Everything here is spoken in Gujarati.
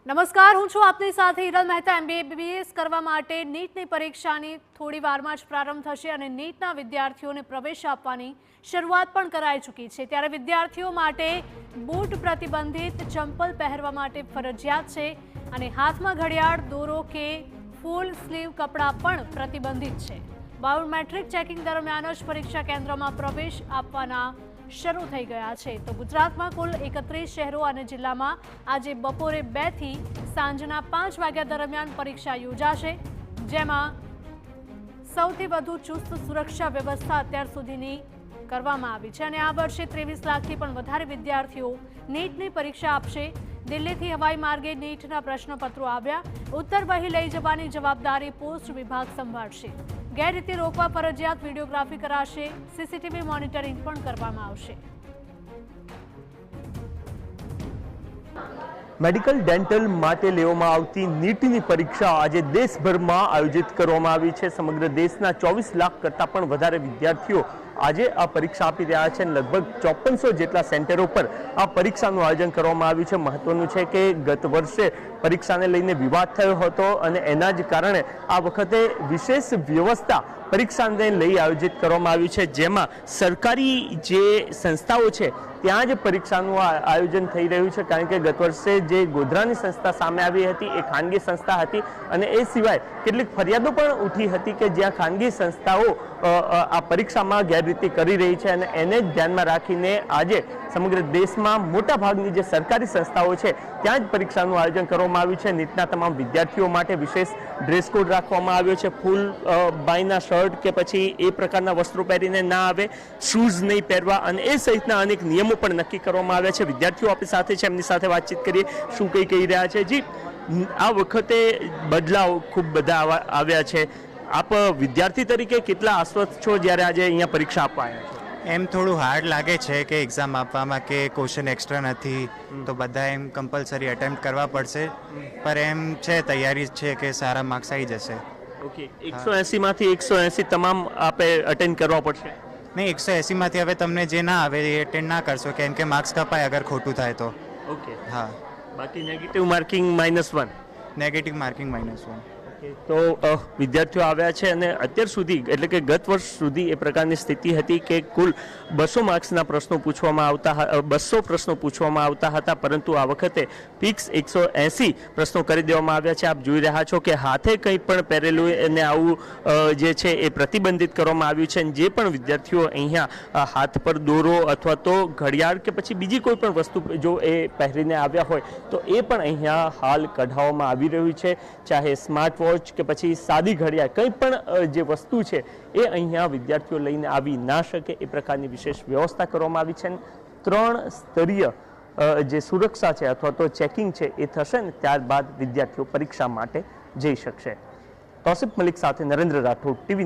નમસ્કાર, હું છું આપની સાથે હિરલ મહેતા। MBA BBS કરવા માટે નીટની પરીક્ષાની થોડી વારમાં જ પ્રારંભ થશે અને નીટના વિદ્યાર્થીઓને પ્રવેશ આપવાની શરૂઆત પણ કરાઈ ચૂકી છે। ત્યારે વિદ્યાર્થીઓ માટે બૂટ પ્રતિબંધિત, ચંપલ પહેરવા માટે ફરજિયાત છે અને હાથમાં ઘડિયાળ, દોરો કે ફૂલ સ્લીવ કપડાં પણ પ્રતિબંધિત છે। બાયોમેટ્રિક ચેકિંગ દરમિયાન જ પરીક્ષા કેન્દ્રમાં પ્રવેશ આપવાના શરૂ થઈ ગયા છે। તો ગુજરાતમાં કુલ 31 શહેરો અને જિલ્લામાં આજે બપોરે 2 થી સાંજના 5 વાગ્યા દરમિયાન પરીક્ષા યોજાશે, જેમાં સૌથી વધુ ચુસ્ત સુરક્ષા વ્યવસ્થા અત્યાર સુધીની કરવામાં આવી છે અને આ વર્ષે 23 લાખથી પણ વધારે વિદ્યાર્થીઓ નીટની પરીક્ષા આપશે। દિલ્હીથી હવાઈ માર્ગે નીટના પ્રશ્નપત્રો આવ્યા। ઉત્તર વહી લઈ જવાની જવાબદારી પોસ્ટ વિભાગ સંભાળશે। ગેરરીતિ રોકવા ફરજિયાત વિડીયોગ્રાફી કરાશે। સીસીટીવી મોનિટરિંગ પણ કરવામાં આવશે। મેડિકલ ડેન્ટલ માટે લેવામાં આવતી નીટની પરીક્ષા આજે દેશભરમાં આયોજિત કરવામાં આવી છે। સમગ્ર દેશના 24 લાખ કરતાં પણ વધારે વિદ્યાર્થીઓ આજે આ પરીક્ષા આપી રહ્યા છે। લગભગ 5400 જેટલા સેન્ટરો પર આ પરીક્ષાનું આયોજન કરવામાં આવ્યું છે। મહત્વનું છે કે ગત વર્ષે પરીક્ષાને લઈને વિવાદ થયો હતો અને એના જ કારણે આ વખતે વિશેષ વ્યવસ્થા પરીક્ષાને લઈ આયોજિત કરવામાં આવી છે, જેમાં સરકારી જે સંસ્થાઓ છે ત્યાં જ પરીક્ષાનું આયોજન થઈ રહ્યું છે। કારણ કે ગત વર્ષે જે ગોધરાની સંસ્થા સામે આવી હતી એ ખાનગી સંસ્થા હતી અને એ સિવાય કેટલીક ફરિયાદો પણ ઉઠી હતી કે જ્યાં ખાનગી સંસ્થાઓ આ પરીક્ષામાં ગેરરીતિ કરી રહી છે અને એને જ ધ્યાનમાં રાખીને આજે સમગ્ર દેશમાં મોટાભાગની જે સરકારી સંસ્થાઓ છે ત્યાં જ પરીક્ષાનું આયોજન કરવામાં આવ્યું છે। નીટના તમામ વિદ્યાર્થીઓ માટે વિશેષ ડ્રેસ કોડ રાખવામાં આવ્યો છે। ફૂલ બાયના શર્ટ કે પછી એ પ્રકારના વસ્ત્રો પહેરીને ના આવે, શૂઝ નહીં પહેરવા અને એ સહિતના અનેક નિયમો પણ નક્કી કરવામાં આવ્યા છે। વિદ્યાર્થીઓ આપણી સાથે છે, એમની સાથે વાતચીત કરીએ શું કંઈ કહી રહ્યા છે। જી, આ વખતે બદલાવ ખૂબ બધા આવ્યા છે। આપ વિદ્યાર્થી તરીકે કેટલા આશ્વસ્ત છો જ્યારે આજે અહીંયા પરીક્ષા આપવા આવ્યા છો? એમ થોડું હાર્ડ લાગે છે કે એક્ઝામ આપવામાં કે ક્વેશ્ચન એક્સ્ટ્રા નથી તો બધા એમ કમ્પલસરી અટેમ્પ્ટ કરવા પડશે, પર એમ છે તૈયારી છે કે સારા માર્ક્સ આવી જશે। ઓકે, 180 માંથી 180 તમામ આપે અટેન્ડ કરવા પડશે? નહીં, 180 માંથી હવે તમને જે ના આવે એ અટેન્ડ ના કરશો કેમ કે માર્ક્સ કપાય અગર ખોટું થાય તો। ઓકે, હા, બાકી નેગેટિવ માર્કિંગ -1? Negative marking -1। તો વિદ્યાર્થીઓ આવ્યા છે અને અત્યાર સુધી એટલે કે ગત વર્ષ સુધી એ પ્રકારની સ્થિતિ હતી કે કુલ 200 માર્ક્સના પ્રશ્નો પૂછવામાં આવતા 200 પ્રશ્નો પૂછવામાં આવતા હતા, પરંતુ આ વખતે ફિક્સ 180 પ્રશ્નો કરી દેવામાં આવ્યા છે। આપ જોઈ રહ્યા છો કે હાથે કંઈ પણ પહેરેલું અને આવું જે છે એ પ્રતિબંધિત કરવામાં આવ્યું છે। જે પણ વિદ્યાર્થીઓ અહીંયા હાથ પર દોરો અથવા તો ઘડિયાળ કે પછી બીજી કોઈ પણ વસ્તુ જો એ પહેરીને આવ્યા હોય તો એ પણ અહીંયા હાલ કઢાવવામાં આવી રહ્યું છે। ચાહે સ્માર્ટ વોચ કે પછી સાદી ઘડિયાળ, કંઈ પણ જે વસ્તુ છે એ અહીંયા વિદ્યાર્થીઓ લઈને આવી ના શકે એ પ્રકારની વિશેષ વ્યવસ્થા કરવામાં આવી છે। 3 સ્તરીય જે સુરક્ષા છે અથવા તો ચેકિંગ છે એ થશે ને ત્યારબાદ વિદ્યાર્થીઓ પરીક્ષા માટે જઈ શકશે। તૌસિફ મલિક સાથે નરેન્દ્ર રાઠોડ, TV